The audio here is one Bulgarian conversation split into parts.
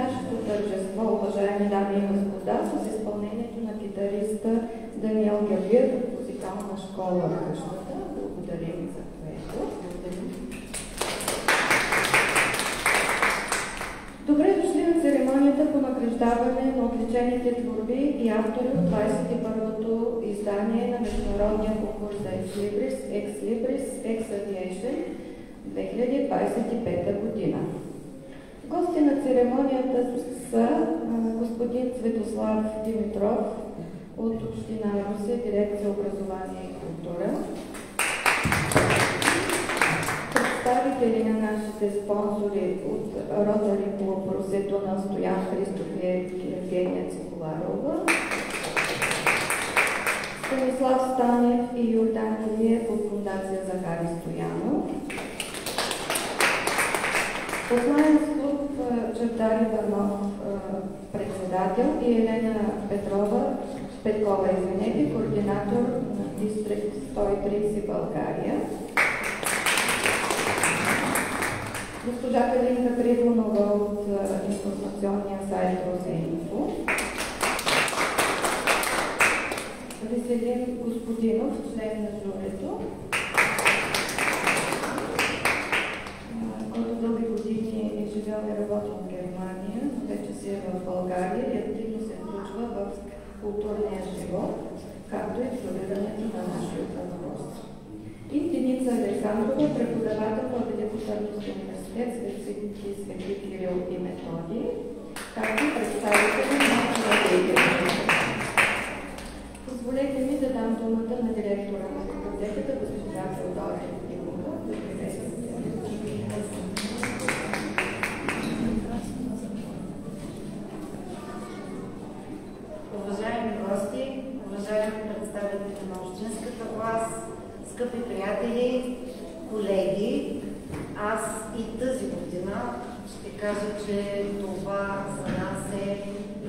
нашето тържество, уважаеми дами и господа, с изпълнението на китариста Даниел Габир от музикална школа Къщата. Благодарим за което. Добре дошли на церемонията по награждаване на отличените творби и автори от 21-то издание на международния конкурс за Ex Libris Ex Aviation 2025 година. Гости на церемонията са господин Цветослав Димитров от Община Русе, дирекция образование и култура, представители на нашите спонсори от Ротари клуб Русетунел Стоян Христов и Евгения Циколарова, Станислав Станев и Йордан Илиев от Фондация Захари Стоянов, Посланец клуб Чавдар Иванов, председател, и Елена Петкова, координатор на Дистрикт 130 България. Госпожа Калинка Трибунова от информационния сайт Русеинфо. Веселин Господинов, член на журито, който дълги години е живял и работил в Германия, но вече си е в България и активно се включва в културния живот, както и в журирането на нашия конкурс. И Деница Александрова, преподавател в Великотърновския университет Свети Кирил и Методий, както и представители на филателите. Позволете ми да дам думата на директора на библиотеката, госпожа Теодора Ефимова. Уважаеми гости, уважаеми представители на общинската власт, скъпи приятели, колеги, аз и тази година ще кажа, че това за нас е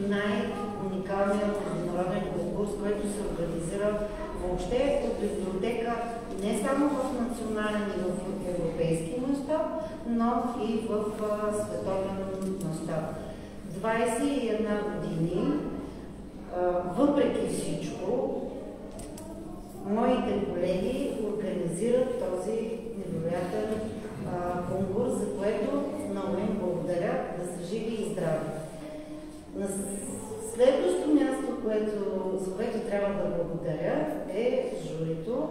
най-уникалният международен конкурс, който се организира въобще от библиотека не само в национален и в европейски мащаб, но и в световен мащаб. 21 години, въпреки всичко, моите колеги организират този невероятен конкурс, за което много им благодаря, да са живи и здрави. На следващото място, за което трябва да благодаря, е журито.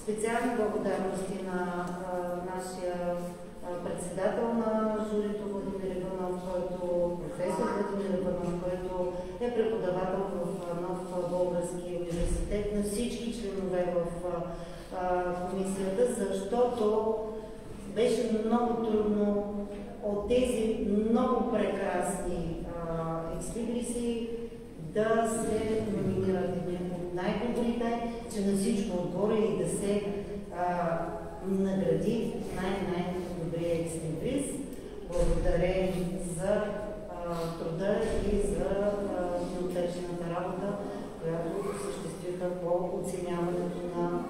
Специални благодарности на нашия председател на журито Владимир Иванов, професор Владимир Иванов, който е преподавател в Нов български университет, на всички членове в комисията, защото беше много трудно от тези много прекрасни екслибриси да се номинират от най-добрите, че на всичко отгоре и да се награди най-добрия екслибрис. Благодаря за труда и за неотърчената работа, която осъществиха по оценяването на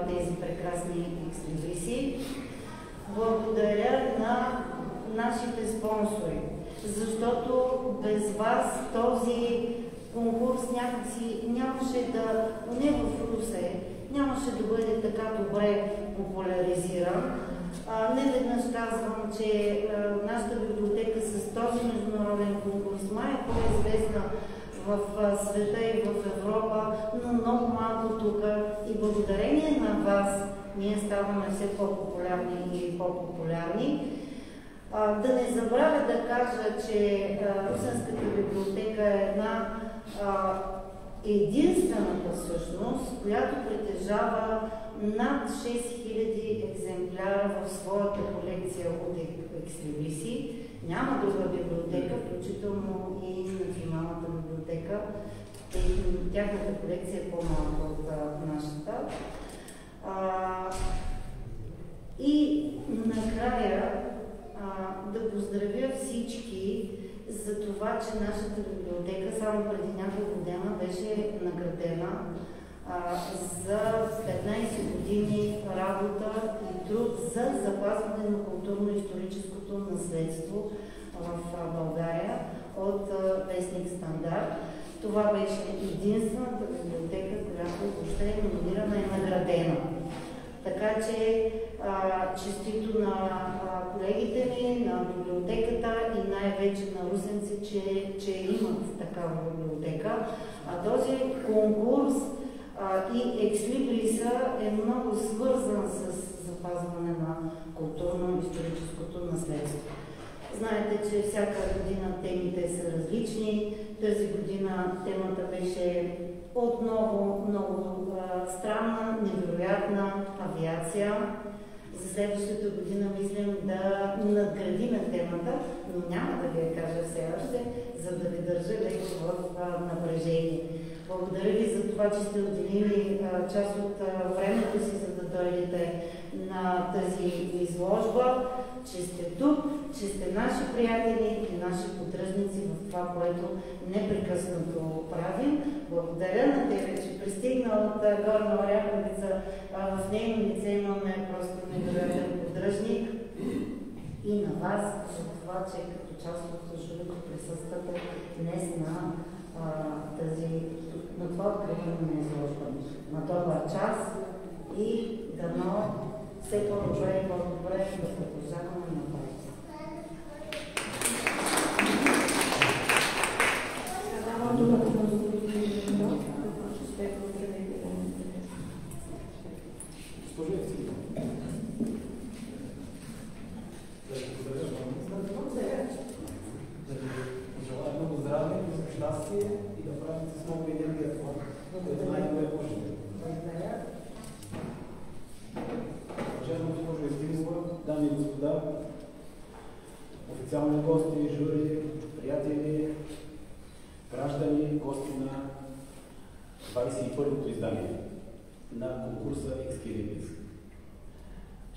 тези прекрасни екслибриси. Благодаря на нашите спонсори, защото без вас този конкурс някакси нямаше да, не в Русе, нямаше да бъде така добре популяризиран. Не веднъж казвам, че нашата библиотека с този международен конкурс май е по-известна в света и в Европа, но много малко тук. И благодарение на вас ние ставаме все по-популярни и по-популярни. Да не забравя да кажа, че Русенската библиотека е една единствената всъщност, която притежава над 6000 екземпляра в своята колекция от екслибриси. Няма друга библиотека, включително и Националната библиотека. Тяхната колекция е по-малка от нашата. И накрая да поздравя всички за това, че нашата библиотека само преди няколко дена беше наградена за 15 години работа и труд за запазване на културно-историческото наследство в България. това беше единствената библиотека, която въобще е номинирана и наградена. Така че честито на колегите ми, на библиотеката и най-вече на русенци, че имат такава библиотека. Този конкурс и екслибриса е много свързан с запазване на културно-историческото наследство. Знаете, че всяка година темите са различни. Тази година темата беше отново много странна, невероятна авиация. За следващата година мислим да надградим темата, но няма да ви я кажа все още, за да ви държа леко в напрежение. Благодаря ви за това, че сте отделили част от времето си, за да дойдете на тази изложба, че сте тук, че сте наши приятели и наши поддръжници в това, което непрекъснато правим. Благодаря на тебе, че пристигна от Горна Оряховица. В нейно лице имаме просто невероятен поддръжник. И на вас за това, че като част от журито присъствате днес на това откриване на изложбата. На добър час и дано все по-добре и по-добре да се продължаваме напред. Давам думата на господин Жиринов, който ще поздрави гражданите. Госпожо Евцева, да ви благодаря желая много здраве, щастие и да правите с много енергия това, което най-добре можете. Уважаема госпожо Евцева, дами и господа, официални гости, жури, приятели, граждани, гости на 21-то издание на конкурса Екскилибрис.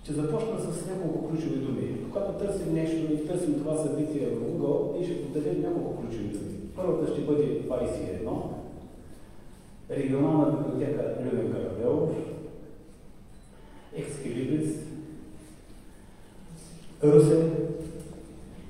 Ще започна с няколко ключови думи. Когато търсим нещо и търсим това събитие в Google, и ще подадем няколко ключови думи. Първата ще бъде 21, регионална библиотека Любен Каравелов, Екскилибрис, Русе.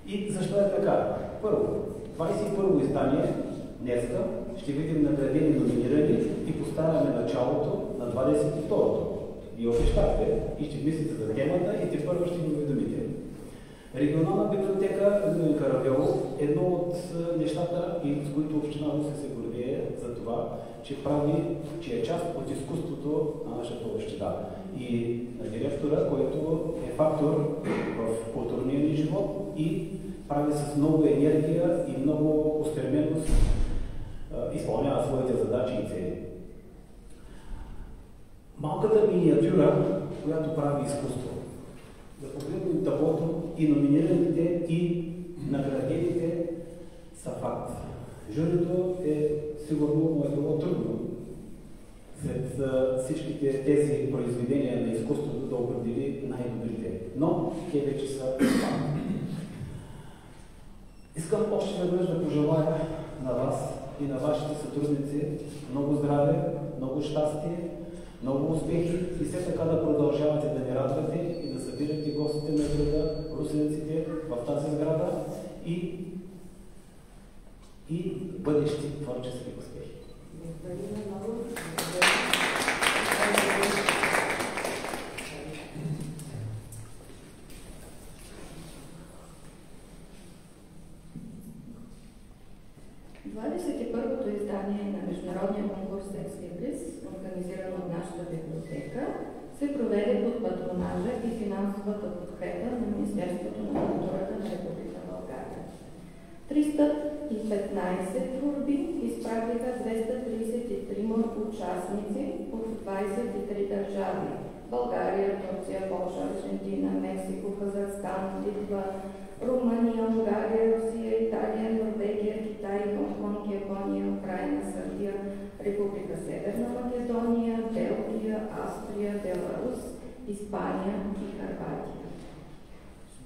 И защо е така? Първо, 21-во издание, днеска, ще видим наградени, номинирани и поставяме началото на 22-то. Вие обещахте и ще мислите за темата и те първо ще ви уведомите. Регионална библиотека Любен Каравелов е едно от нещата, с които община Русе се гордее за това, че е част от изкуството на нашата община. И на директора, който е фактор в културния ни живот и прави с много енергия и много устременост, изпълнява своите задачи и цели. Малката миниатюра, която прави изкуство. Да погледнем таблото и номинираните и наградените са факт. Журито е сигурно му е било трудно след всичките тези произведения на изкуството да определи най-добрите. Но те вече са факт. Искам още веднъж да пожелая на вас и на вашите сътрудници много здраве, много щастие, много успехи и все така да продължавате да ни радвате и да събирате гостите на града, русенците в тази сграда и бъдещи творчески успехи. Благодаря много. Първото издание на международния конкурс Екслибрис, организиран от нашата библиотека, се проведе под патронажа и финансовата подкрепа на Министерството на културата на Република България. 315 творби изпратиха 233 участници от 23 държави – България, Турция, Полша, Аржентина, Мексико, Казахстан, Литва, Румъния, Унгария, Русия, Италия, Норвегия, Китай, Хонконг, Япония, Украина, Сърбия, Република Северна Македония, Белгия, Австрия, Беларус, Испания и Хърватия.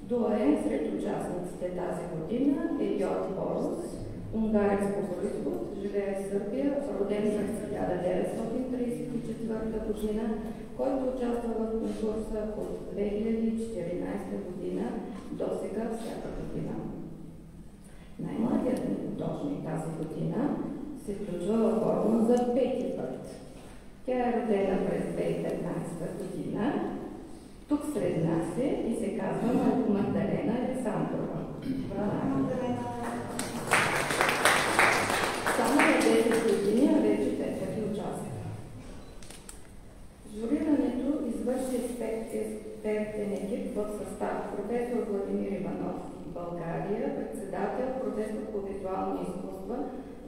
Доайен сред участниците тази година е Йорг Борус, унгарец по произход, живее в Сърбия, роден през 1934 година, който участва в конкурса от 2014 година до сега всяка година. Най-младият ни художник тази година се включва в Орбан за 5-ти път. Тя е родена през 2015 година. Тук сред нас е и се казва Магдалена Александрова. Само на 10 години, а вече 5 пъти участва. Журирането извърши експертен екип в състав професор Владимир Иванов, България, председател, професор по визуални изкуства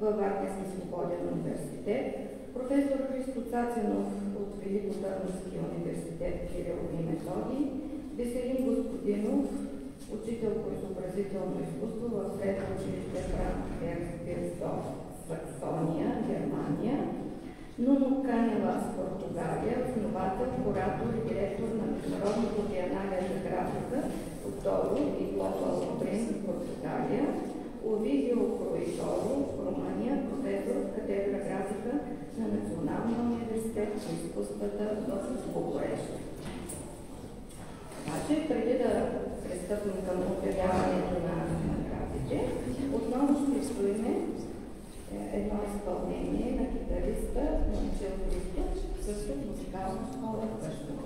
във Варненски свободен университет, професор Христо Цацинов от Великотърновския университет Кирил и Методий, Веселин Господинов, учител по изобразително изкуство в средно училище Франкфурт, Саксония, Германия, Нуно Канелас, Португалия, основател, куратор и директор на Международното биенале за графика от Торо и Глобал Принт в Португалия, Овидио Кроиторо, Румъния, професор в катедра графика на Националния университет по изкуствата в Букурещ. Значи, преди да пристъпим към обявяването на наградите, отново ще изстоиме едно изпълнение на китариста Момчил Христов, също музикална школа в Къщата.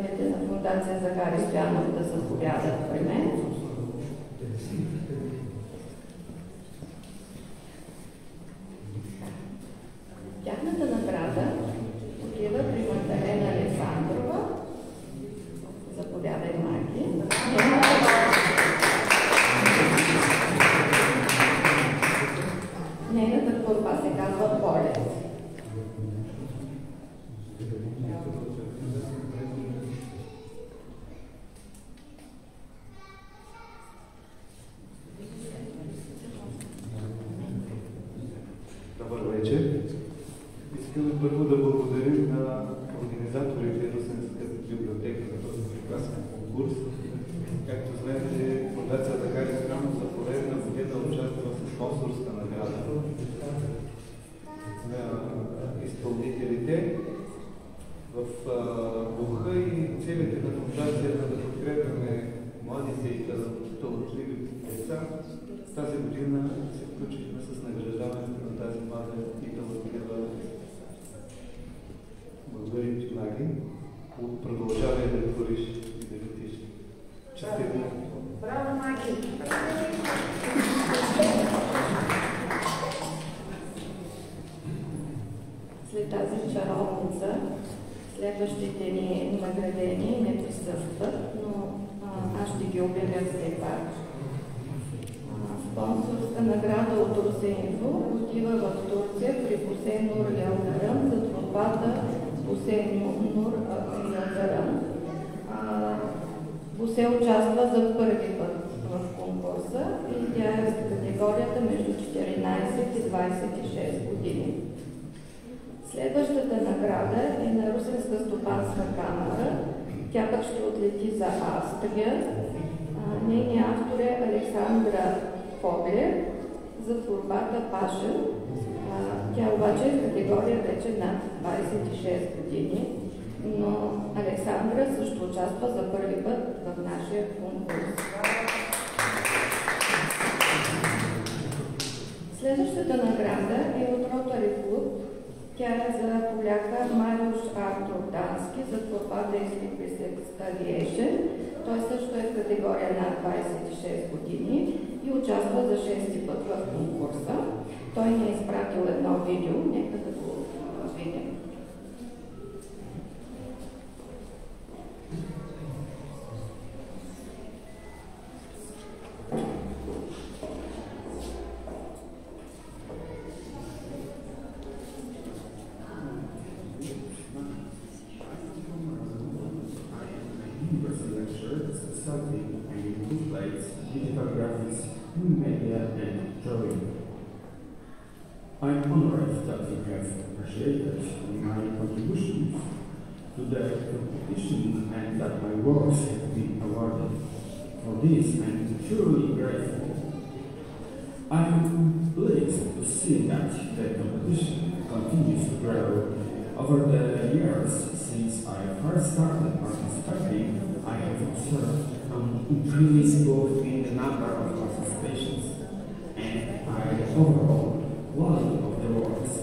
представителите на Фондация Захари Стоянов да заповядат при мен. Тяхната награда отива при Магдалена Александрова. Заповядай, Маги. Нейната творба се казва Полет. Добър вечер. Искаме първо да благодарим на организаторите Русенска библиотека за този прекрасен конкурс. Както знаете, Фондация Захари Стоянов за поредна година участва в спонсорска награда на изпълнителите. В духа и целите на фондацията да подкрепяме младите и талантливи деца, тази година се включихме с награждаването на тази млада и талантлива. Благодарим ти, Маги. Продължавай да твориш и да летиш. Честито! Браво, Маги! След тази чаровница, следващите ни наградени не присъстват, но аз ще ги обявя все пак. Спонсорска награда от Русенфо отива в Турция при Бuse Nur Yıldırım за творбата Buse Nur Yıldırım. Бусе участва за първи път в конкурса и тя е в категорията между 14 и 26 години. Следващата награда е на Русенска стопанска камара. Тя пък ще отлети за Австрия. Нейният автор е Александра Поглер за творбата Паша. Тя обаче е в категория вече над 26 години, но Александра също участва за първи път в нашия конкурс. Следващата награда е от Ротари клуб. Тя е за поляка Мариуш Артур Дански за творбата Explicit Aviation. Той също е в категория над 26 години и участва за 6-ти път в конкурса. Той ни е изпратил едно видео, нека да го видим. Digital graphics, new media, and drawing. I'm honored that you have appreciated my contributions to the competition and that my works have been awarded. For this, I'm truly grateful. I am pleased to see that the competition continues to grow. Over the years since I first started participating, I have observed an increase both in the number of participations and the overall quality of the works.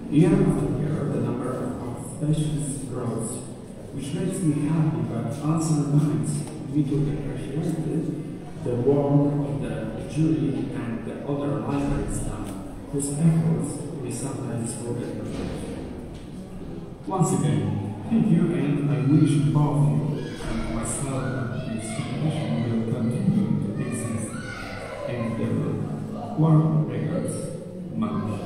Year after year, the number of participations grows, which makes me happy but also reminds me to appreciate the work of the jury and the other library staff whose efforts we sometimes forget. Once again, thank you, and I wish both you and myself that this competition will continue to exist and develop. Warm regards, Manush.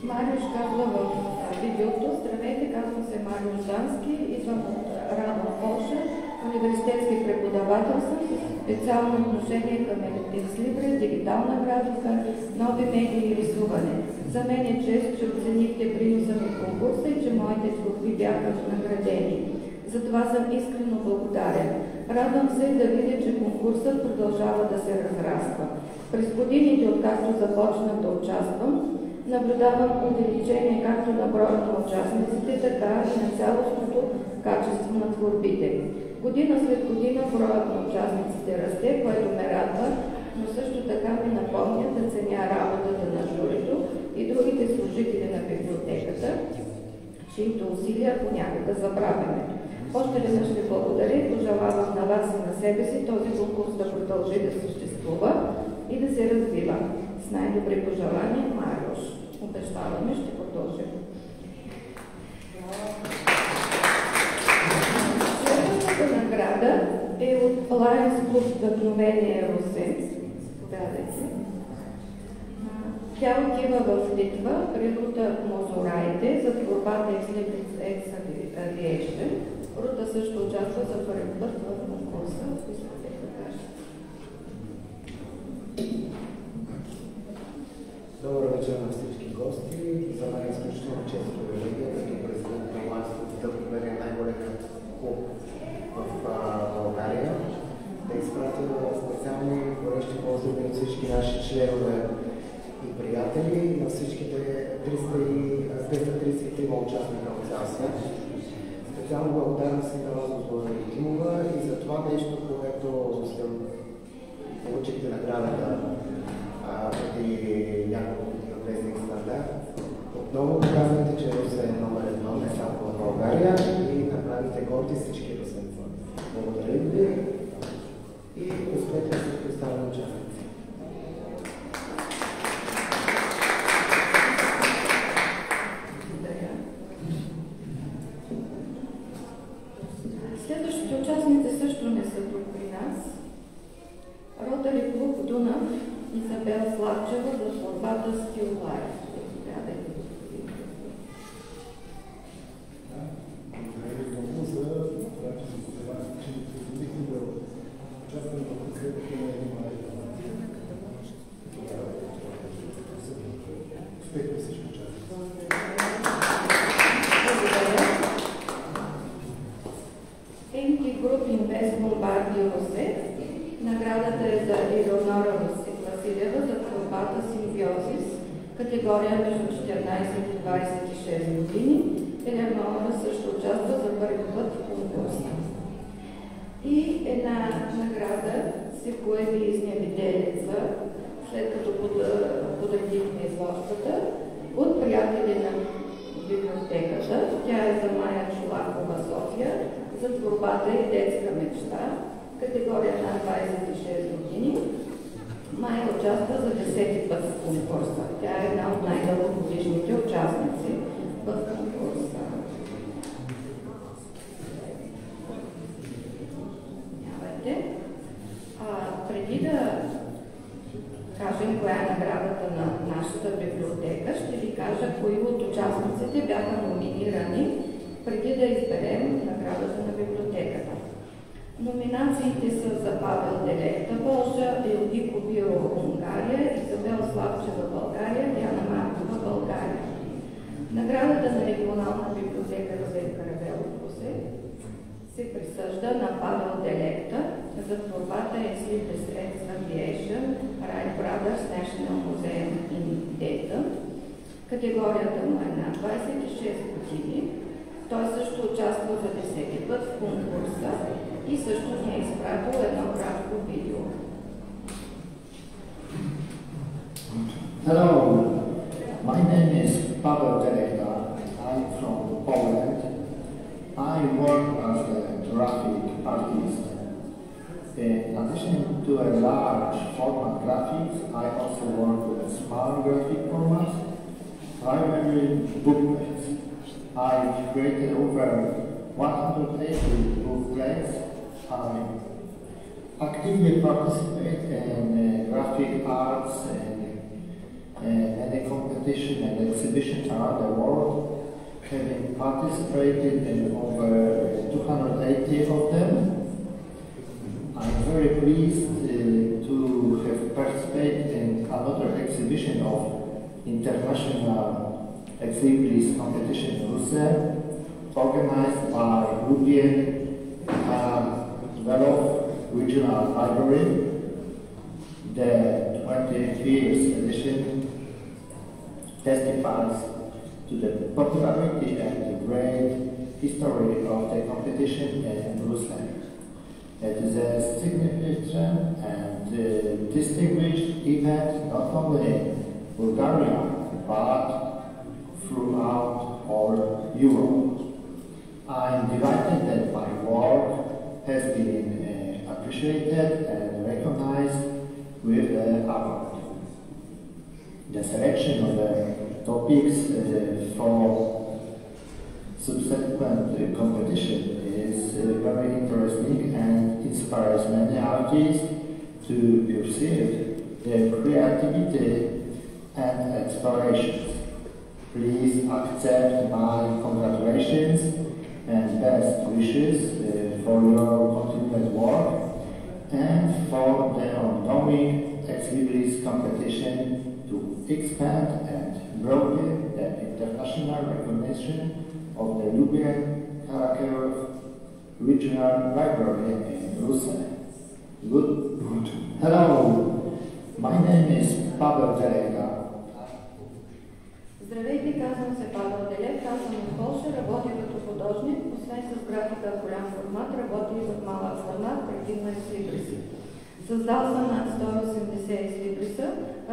Мариуш казва в видеото: здравейте, казвам се Мариуш Дански, идвам от Радом, Полша, университетски преподавател съм с специално отношение към екслибре, дигитална графика, нови медии и рисуване. За мен е чест, че оценихте приноса ми в конкурса и че моите творби бяха наградени. Затова съм искрено благодарен. Радвам се да видя, че конкурсът продължава да се разраства. През годините, откакто започнах да участвам, наблюдавам увеличение както на броя на участниците, така и на цялостното качество на творбите. Година след година броят на участниците расте, което ме радва, но също така ми напомня да ценя работата на жури. чието усилия понякога забравяме. Още веднъж ви благодаря и пожелавам на вас и на себе си този конкурс да продължи да съществува и да се развива. С най-добри пожелания, Мариош. Обещаваме, ще продължим. Следващата награда е от Lions Club Вдъхновение Русе. Заповядайте. Тя отива в Литва при Рута Мозораите за творбата Ex Aviation. Рута също участва за първи път в конкурса. Добър вечер на всички гости. За мен е изключително често привилегия, като президент на Lions Club Вдъхновение, най-големият клуб в България, да изпратя специални горещи поздрави от всички наши членове и приятели, на всичките 333 участника от цял свят. Специално благодарност и на вас, госпожа Якимова, и за това нещо, което получихте наградата преди няколко години от Блезнинг стандарт. Отново казвате, че Русе е номер 1 не само в България и направите горди всички русенци. Благодаря ви и успехи с представени участници. Следващите участници също не са тук при нас. Ротари клуб Дунав, Изабел Славчева за творбата Still Life. Груп Инвест Бомбарди Русе. Наградата е за Елеонора Василева за творбата Симбиозис, категория между 14 и 26 години. Елеонора също участва за първи път в конкурса. И една награда се появи из Невиделица, след като подредихме изложбата, от приятели на библиотеката. Тя е за Майя Чолакова, София, за творбата и детска мечта, категория на 26 години. Майя участва за 10-ти път в конкурса. Тя е една от най-дългогодишните участници в конкурса. Преди да кажем коя е наградата на нашата библиотека, ще ви кажа кои от участниците бяха номинирани преди да изберем наградата на библиотеката. Номинациите са за Павел Делекта, Полша, Елдико Биро, Унгария, Изабел Славчева, България, Диана Маркова, България. Наградата на регионална библиотека Розен Каравелов Русе се присъжда на Павел Делекта за творбата Exlibris Ex Aviation, Wright Brothers National Museum in Dayton. Категорията му е на 26 години. Той също участва за 10-ти път в конкурса и също ни е изпратил едно кратко видео. Hello, my name is Paweł Delekta. I'm from Poland. I work as a graphic artist. In addition to a large format graphics, I also work with small graphic formats, primarily booklets. I've created over 180 booklets. I actively participate in graphic arts and many competitions and exhibitions around the world, having participated in over 280 of them. I'm very pleased to have participated in another exhibition of international Exlibris competition in Russia, organized by Lublin Velov Regional Library. The 20th edition testifies to the popularity and the great history of the competition in Russia. It is a significant and distinguished event not only in Bulgaria but throughout all Europe. I'm delighted that my work has been appreciated and recognized with the award. The selection of the topics for subsequent competition is very interesting and inspires many artists to pursue their creativity and explorations. Please accept my congratulations and best wishes for your continued work and for the ongoing Ex Libris competition to expand and broaden the international recognition of the Lubian Karakerov Regional Library in Russia. Good. Hello, my name is Pavel Delega. Здравейте, казвам се Павел Делев, казвам от Полша, работя като художник, освен с графика в голям формат, работя и в малък формат, предимно Ex Libris. Създал съм над 180 Ex Libris,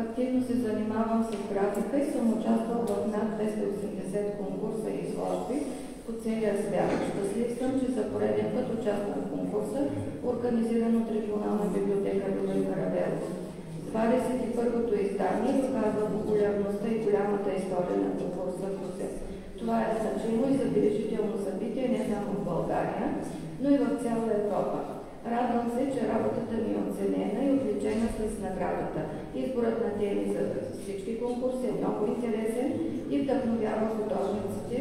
активно се занимавам с графика и съм участвал в над 280 конкурса и изложби по целия свят. Щастлив съм, че за пореден път участвам в конкурса, организиран от Регионална библиотека Любен Каравелов. 21-то издание доказва популярността и голямата история на конкурса в Русе. Това е значимо и забележително събитие не само в България, но и в цяла Европа. Радвам се, че работата ми е оценена и отличена с наградата. Изборът на теми за всички конкурси е много интересен и вдъхновява художниците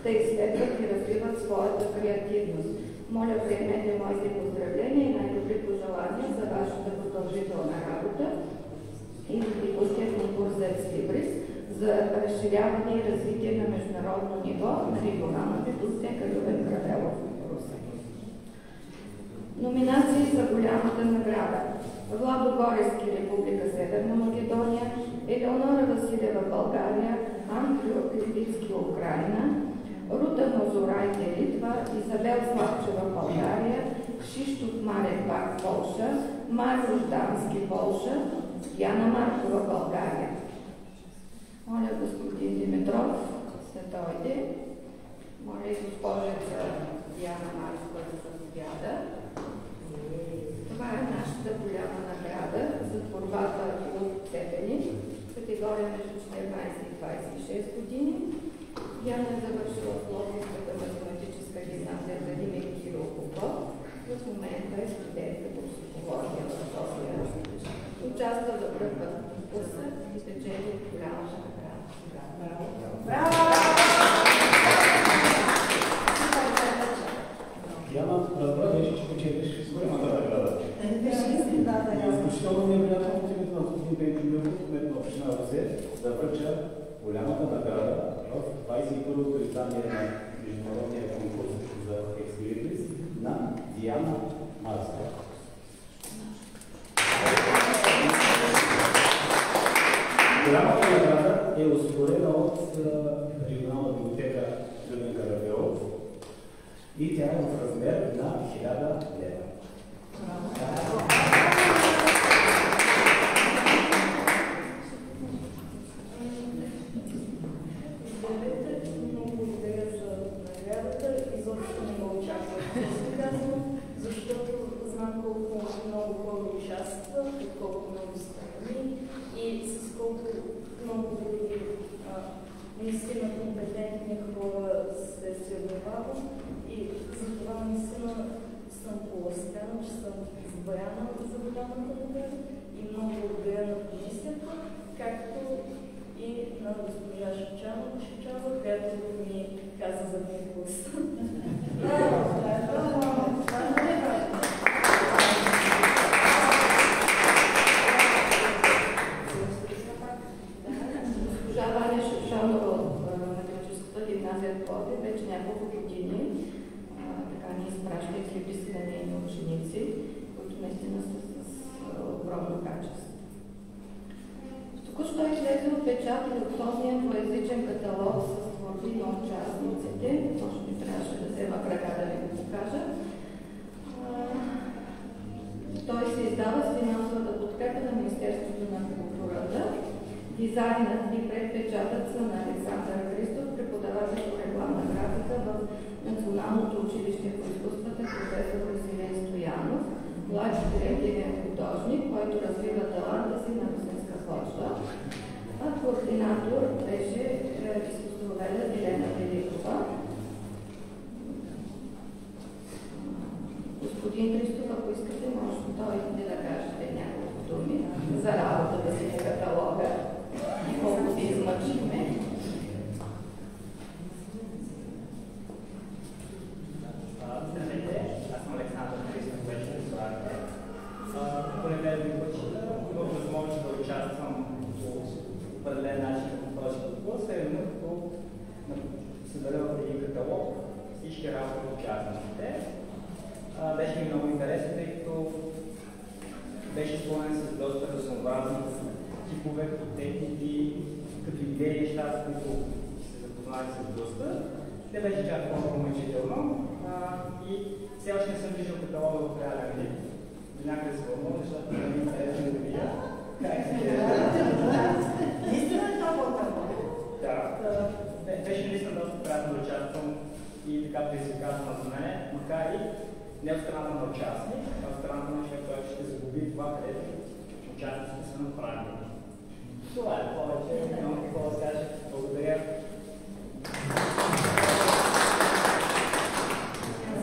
да изследват и развиват своята креативност. Моля, приемете моите поздравления и най-добри пожелания за вашата продължителна работа и за текущия конкурс за Ex Libris за разширяване и развитие на международно ниво на Регионална библиотека Любен Каравелов в Русе. Номинации за голямата награда: Владо Горевски, Република Северна Македония, Елеонора Василева, България, Андрю Критицки, Украина, Рута Мозорайте, Литва, Изабел Славчева, България, Кшиштоф Марев Бак, Полша, Марио Ждански, Полша, Яна Маркова, България. Моля господин Димитров да дойде. Моля и госпожица Яна Маркова да заповяда. Това е нашата голяма награда за творбата от степени, категория между 14 и 26 години. Яна е завършила в Пловдивската математическа гимназия за Димит Кирил Попов. В момента е студентка по психология в София. Участва за пръв път в конкурса и спечели голямата награда. Браво! Яна, разбрах вече, че спечелиш голямата награда. Изключително ми е приятно от името на господин Пенко Милков, кмет на община Русе, да връча голямата награда в 21-то издание на международния конкурс за Ex Libris на Диана Марска. Голямата награда е осигурена от Регионална библиотека Любен Каравелов и тя е в размер на 1000 лева. Защото знам колко много хора участват, колко много страни и с колко много други наистина компетентни хора се занимавам. И затова наистина съм поласкана, че съм избрана за голямата награда и много благодаря на комисията, както и на госпожа Шичанова, която ми каза за конкурса. Госпожа Ваня Шушанова от математическата гимназия в Пловдив вече няколко години ни изпраща екзибиси на нейни ученици, които наистина са с огромно качество. Току-що излезе от печат и основния двуезичен каталог с творби на участниците. Може би трябваше да взема крака да ви го покажа. Той се издава с финансовата подкрепа на Министерството на културата. Дизайнът и предпечатът са на Александър Христов, преподавател училище по изкуствата професор Василен Стоянов, младши креативен художник, който развива таланта си на Русенска почва. А координатор беше изкуствоведа Елена Великова. Господин Христов, ако искате, може той да кажете няколко думи за работата си на каталога и колко се измъчихме. Здравейте, аз съм Александър Христов, вече разбрахте. Понеделник имах възможност да участвам по определен начин в този конкурс, именно като събера в един каталог всички работи от участниците. Беше ми много интересно, тъй като беше склонен с доста разнообразни типове, техники, като идеи, неща, с които се запознали с доста. Не беше чак по-мъчително и все още не съм виждал каталога в реален вид. До някъде се вълнувам, защото не ми интересно да видя как се Наистина е много хубаво. Да, беше наистина доста приятно да участвам и така предизвикателно за мен, макар и не от страната на участник, а от страната на човек, който ще загуби това, където участниците са направили. Това е повече, няма какво да кажа. Благодаря.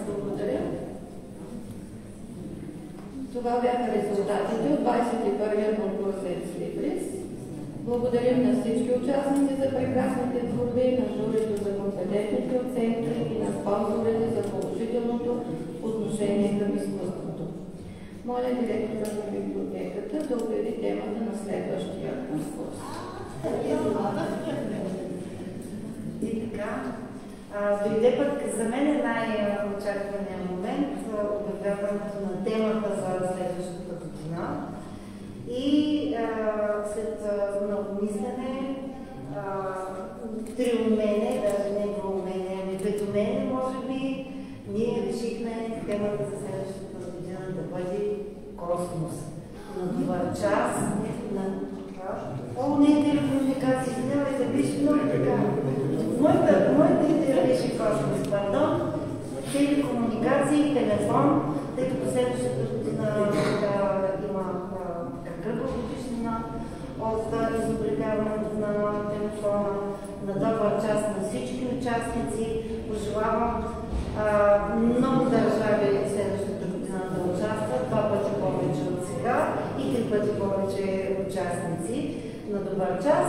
Благодаря. Това бяха резултатите от 21-я конкурс Екслибрис. Благодарим на всички участници за прекрасните творби, на журито за компетентните оценки и на спонсорите за положителното отношение към изкуството. Моля директора на библиотеката да обяви темата на следващия конкурс. И така, дойде пък за мен най-очакваният момент, обявяването на темата за следващата година. И след много мислене, триумене, даже не двумене, ами петумене, може би, ние решихме темата за следващата година да бъде космос. На добър час, на... О, не, телекомуникации, извинявайте, беше много така. Моята идея беше космос, пардон. Телекомуникации, телефон, тъй като следващата година има кръгла годишнина от изобретяването на телефона. На добър час на всички участници. Пожелавам много държави следващата година да участват, 2 пъти повече от сега и 3 пъти повече участници на добър час.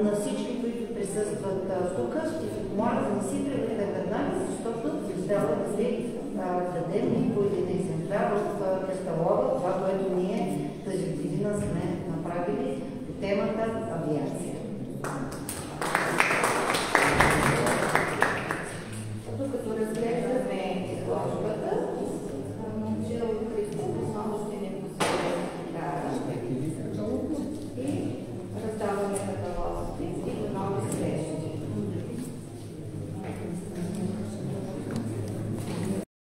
На всички, които присъстват тук, ще ви помоля да не си тръгнете веднага, защото трябва да си дадем и по един екземпляр от каталога, това, което ние тази година сме направили по темата авиация.